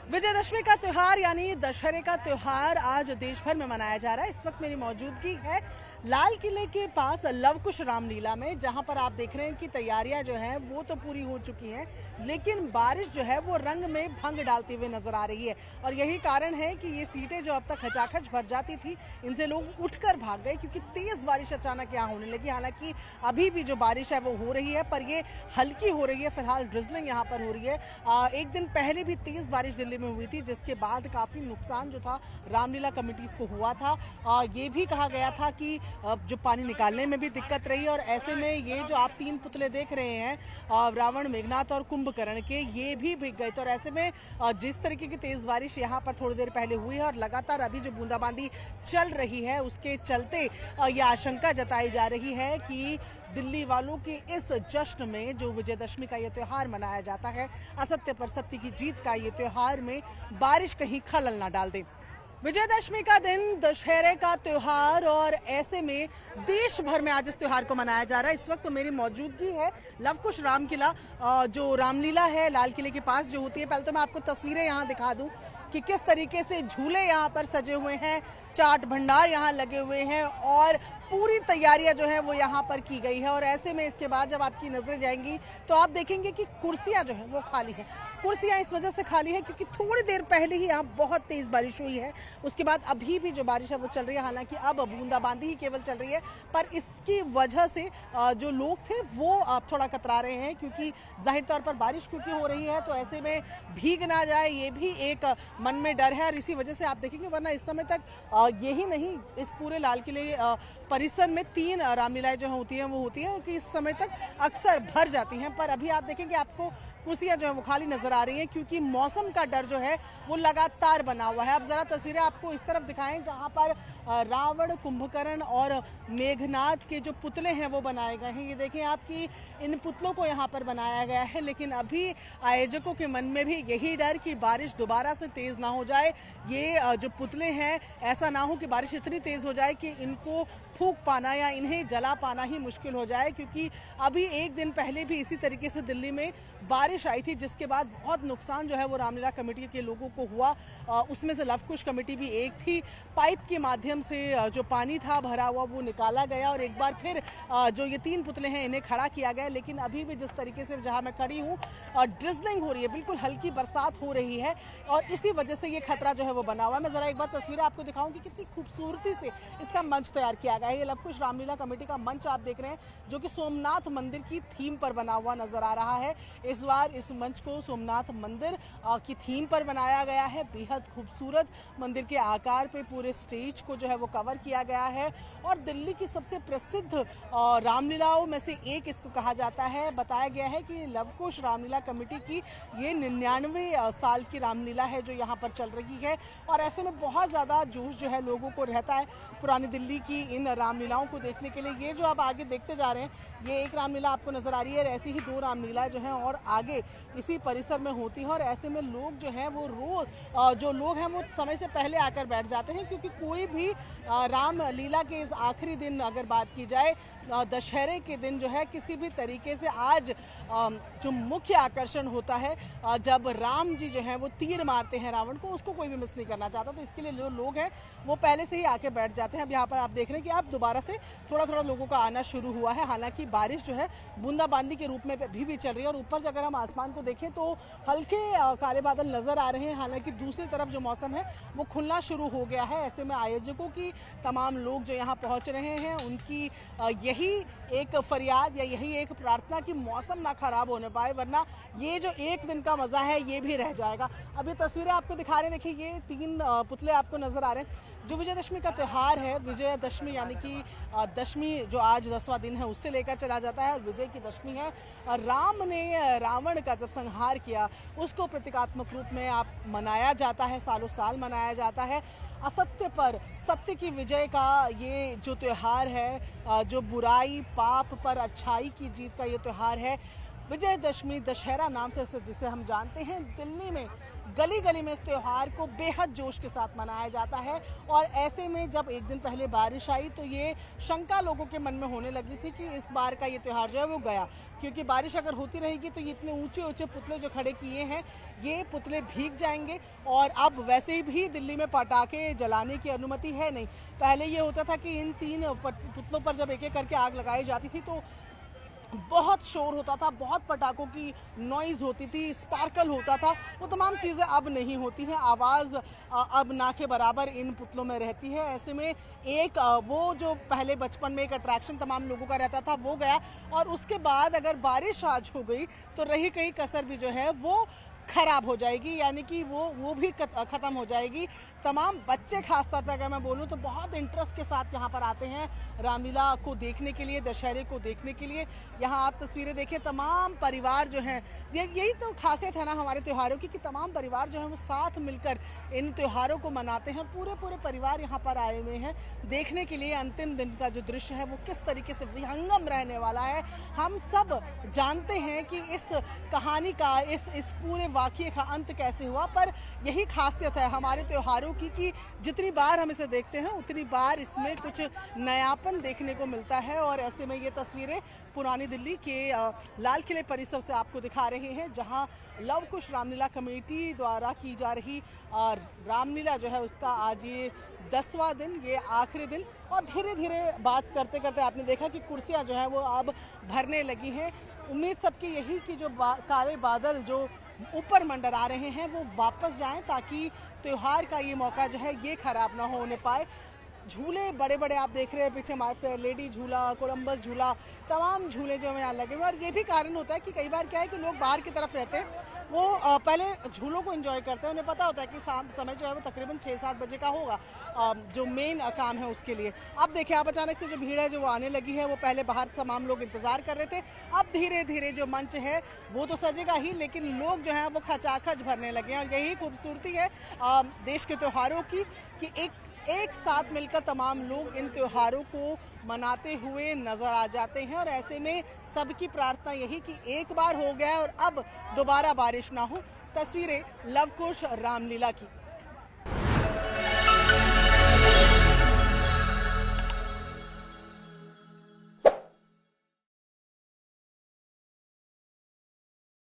विजयदशमी का त्योहार यानी दशहरे का त्योहार आज देश भर में मनाया जा रहा है। इस वक्त मेरी मौजूदगी है लाल किले के पास लवकुश रामलीला में, जहां पर आप देख रहे हैं कि तैयारियां जो हैं वो तो पूरी हो चुकी हैं, लेकिन बारिश जो है वो रंग में भंग डालती हुई नजर आ रही है। और यही कारण है कि ये सीटें जो अब तक खचाखच भर जाती थी, इनसे लोग उठकर भाग गए क्योंकि तेज बारिश अचानक यहाँ होने लगी। हालांकि अभी भी जो बारिश है वो हो रही है, पर ये हल्की हो रही है। फिलहाल ड्रिजलिंग यहाँ पर हो रही है। एक दिन पहले भी तेज बारिश दिल्ली में हुई थी, जिसके बाद काफी नुकसान जो था रामलीला कमेटीज को हुआ था। ये भी कहा गया था कि जो पानी निकालने में भी दिक्कत रही, और ऐसे में ये जो आप तीन पुतले देख रहे हैं रावण, मेघनाथ और कुंभकर्ण के, ये भी भीग गए थे। और ऐसे में जिस तरीके की तेज बारिश यहाँ पर थोड़ी देर पहले हुई है और लगातार अभी जो बूंदाबांदी चल रही है, उसके चलते ये आशंका जताई जा रही है कि दिल्ली वालों के इस जश्न में, जो विजयदशमी का ये त्योहार मनाया जाता है, असत्य पर सत्य की जीत का ये त्योहार में बारिश कहीं खलल ना डाल दे। विजयदशमी का दिन, दशहरे का त्योहार, और ऐसे में देश भर में आज इस त्योहार को मनाया जा रहा है। इस वक्त मेरी मौजूदगी है लवकुश राम किला, जो रामलीला है लाल किले के पास जो होती है। पहले तो मैं आपको तस्वीरें यहाँ दिखा दूं कि किस तरीके से झूले यहाँ पर सजे हुए हैं, चाट भंडार यहाँ लगे हुए हैं और पूरी तैयारियां जो है वो यहाँ पर की गई है। और ऐसे में इसके बाद जब आपकी नजरें जाएंगी तो आप देखेंगे कि कुर्सियां जो है वो खाली हैं। कुर्सियां इस वजह से खाली है क्योंकि थोड़ी देर पहले ही यहाँ बहुत तेज बारिश हुई है। उसके बाद अभी भी जो बारिश है वो चल रही है। हालांकि अब बूंदाबांदी ही केवल चल रही है, पर इसकी वजह से जो लोग थे वो अब थोड़ा कतरा रहे हैं, क्योंकि जाहिर तौर पर बारिश क्योंकि हो रही है तो ऐसे में भीग ना जाए, ये भी एक मन में डर है। और इसी वजह से आप देखेंगे, वरना इस समय तक यही नहीं, इस पूरे लाल किले परिसर में 3 रामलीलाएं जो होती हैं वो होती हैं कि इस समय तक अक्सर भर जाती हैं। पर अभी आप देखेंगे आपको कुर्सियां जो है वो खाली नजर आ रही हैं, क्योंकि मौसम का डर जो है वो लगातार बना हुआ है। अब जरा तस्वीरें आपको इस तरफ दिखाएं जहां पर रावण, कुंभकर्ण और मेघनाथ के जो पुतले हैं वो बनाए गए हैं। ये देखें आपकी इन पुतलों को यहाँ पर बनाया गया है, लेकिन अभी आयोजकों के मन में भी यही डर कि बारिश दोबारा से तेज ना हो जाए। ये जो पुतले हैं, ऐसा ना हो कि बारिश इतनी तेज हो जाए कि इनको फूंक पाना या इन्हें जला पाना ही मुश्किल हो जाए। क्योंकि अभी एक दिन पहले भी इसी तरीके से दिल्ली में बारिश आई थी, जिसके बाद बहुत नुकसान जो है वो रामलीला कमेटी के लोगों को हुआ। उसमें से लवकुश कमेटी भी एक थी। पाइप के माध्यम से जो पानी था भरा हुआ वो निकाला गया, और एक बार फिर जो ये 3 पुतले हैं इन्हें खड़ा किया गया। लेकिन अभी भी जिस तरीके से जहां मैं खड़ी हूँ, ड्रिजलिंग हो रही है, बिल्कुल हल्की बरसात हो रही है, और इसी वजह से ये खतरा जो है वो बना हुआ है। मैं जरा एक बार तस्वीरें आपको दिखाऊं कि कितनी खूबसूरती से इसका मंच तैयार किया गया है। ये लवकुश रामलीला कमेटी का मंच आप देख रहे हैं, जो कि सोमनाथ मंदिर की थीम पर बना हुआ नजर आ रहा है। इस बार इस मंच को सोमनाथ मंदिर की थीम पर बनाया गया है। बेहद खूबसूरत मंदिर के आकार पे पूरे स्टेज को जो है वो कवर किया गया है, और दिल्ली की सबसे प्रसिद्ध रामलीलाओं में से एक इसको कहा जाता है। बताया गया है कि लवकुश रामलीला कमेटी की ये 99 साल की रामलीला है जो यहाँ पर चल रही है। और ऐसे में बहुत ज़्यादा जोश जो है लोगों को रहता है पुरानी दिल्ली की इन रामलीलाओं को देखने के लिए। ये जो आप आगे देखते जा रहे हैं, ये एक रामलीला आपको नजर आ रही है, ऐसी ही 2 रामलीला जो हैं और आगे इसी परिसर में होती है। और ऐसे में लोग जो हैं वो रोज जो लोग हैं वो समय से पहले आकर बैठ जाते हैं, क्योंकि कोई भी रामलीला के इस आखिरी दिन अगर बात की जाए, दशहरे के दिन जो है, किसी भी तरीके से आज जो मुख्य आकर्षण होता है, जब राम जी जो है वो तीर मारते हैं रावण को, उसको कोई भी मिस नहीं करना चाहता। तो इसके लिए जो लोग हैं वो पहले से ही आके बैठ जाते हैं। अब यहाँ पर आप देख रहे हैं कि अब दोबारा से थोड़ा थोड़ा लोगों का आना शुरू हुआ है। हालांकि बारिश जो है बूंदाबांदी के रूप में भी चल रही है, और ऊपर से अगर हम आसमान को देखें तो हल्के काले बादल नजर आ रहे हैं। हालांकि दूसरी तरफ जो मौसम है वो खुलना शुरू हो गया है। ऐसे में आयोजकों की तमाम लोग जो यहाँ पहुंच रहे हैं, उनकी यही एक फरियाद या यही एक प्रार्थना कि मौसम ना खराब होने पाए, वरना ये जो एक दिन का मजा है ये भी रह जाएगा। अभी तस्वीरें आपको दिखा रहे हैं, देखिए ये 3 पुतले आपको नजर आ रहे हैं। जो विजयदशमी का त्यौहार है, विजयदशमी यानी कि दशमी जो आज 10वां दिन है उससे लेकर चला जाता है, और विजय की दशमी है। राम ने रावण का जब संहार किया, उसको प्रतीकात्मक रूप में आप मनाया जाता है, सालों साल मनाया जाता है। असत्य पर सत्य की विजय का ये जो त्योहार है, जो बुराई पाप पर अच्छाई की जीत का ये त्योहार है, विजयदशमी दशहरा नाम से जिसे हम जानते हैं, दिल्ली में गली गली में इस त्यौहार को बेहद जोश के साथ मनाया जाता है। और ऐसे में जब एक दिन पहले बारिश आई तो ये शंका लोगों के मन में होने लगी थी कि इस बार का ये त्यौहार जो है वो गया, क्योंकि बारिश अगर होती रहेगी तो ये इतने ऊंचे ऊंचे पुतले जो खड़े किए हैं ये पुतले भीग जाएंगे। और अब वैसे भी दिल्ली में पटाखे जलाने की अनुमति है नहीं। पहले ये होता था कि इन 3 पुतलों पर जब एक एक करके आग लगाई जाती थी तो बहुत शोर होता था, बहुत पटाखों की नॉइज़ होती थी, स्पार्कल होता था। वो तमाम चीज़ें अब नहीं होती हैं। आवाज़ अब ना के बराबर इन पुतलों में रहती है। ऐसे में एक वो जो पहले बचपन में एक अट्रैक्शन तमाम लोगों का रहता था वो गया। और उसके बाद अगर बारिश आज हो गई तो रही कहीं कसर भी जो है वो खराब हो जाएगी, यानी कि वो भी ख़त्म हो जाएगी। तमाम बच्चे खासतौर पर अगर मैं बोलूँ तो बहुत इंटरेस्ट के साथ यहाँ पर आते हैं रामलीला को देखने के लिए, दशहरे को देखने के लिए। यहाँ आप तस्वीरें देखें, तमाम परिवार जो हैं, यही तो खासियत है ना हमारे त्योहारों की कि तमाम परिवार जो हैं वो साथ मिलकर इन त्योहारों को मनाते हैं। पूरे परिवार यहाँ पर आए हुए हैं देखने के लिए अंतिम दिन का जो दृश्य है वो किस तरीके से विहंगम रहने वाला है। हम सब जानते हैं कि इस कहानी का, इस पूरे वाक़ये का अंत कैसे हुआ, पर यही खासियत है हमारे त्योहारों की कि जितनी बार हम इसे देखते हैं उतनी बार इसमें कुछ नयापन देखने को मिलता है। और ऐसे में ये तस्वीरें पुरानी दिल्ली के लाल किले परिसर से आपको दिखा रहे हैं, जहां लव कुश रामलीला कमेटी द्वारा की जा रही रामलीला जो है उसका आज ये 10वां दिन, ये आखिरी दिन। और धीरे धीरे बात करते करते आपने देखा कि कुर्सियां जो हैं वो अब भरने लगी हैं। उम्मीद सबकी यही कि जो काले बादल जो ऊपर मंडरा रहे हैं वो वापस जाएं, ताकि त्योहार का ये मौका जो है ये खराब ना होने पाए। झूले बड़े बड़े आप देख रहे हैं पीछे, माय फेयर लेडी झूला, कोलंबस झूला, तमाम झूले जो हैं यहाँ लगे हुए। और ये भी कारण होता है कि कई बार क्या है कि लोग बाहर की तरफ रहते हैं, वो पहले झूलों को एंजॉय करते हैं। उन्हें पता होता है कि समय जो है वो तकरीबन 6-7 बजे का होगा, जो मेन काम है उसके लिए। अब देखिए, आप अचानक से जो भीड़ है जो वो आने लगी है, वो पहले बाहर तमाम लोग इंतजार कर रहे थे, अब धीरे धीरे जो मंच है वो तो सजेगा ही, लेकिन लोग जो हैं वो खचाखच भरने लगे हैं। और यही खूबसूरती है देश के त्योहारों की कि एक साथ मिलकर तमाम लोग इन त्योहारों को मनाते हुए नजर आ जाते हैं। और ऐसे में सबकी प्रार्थना यही कि एक बार हो गया और अब दोबारा बारिश ना हो। तस्वीरें लव कुश रामलीला की।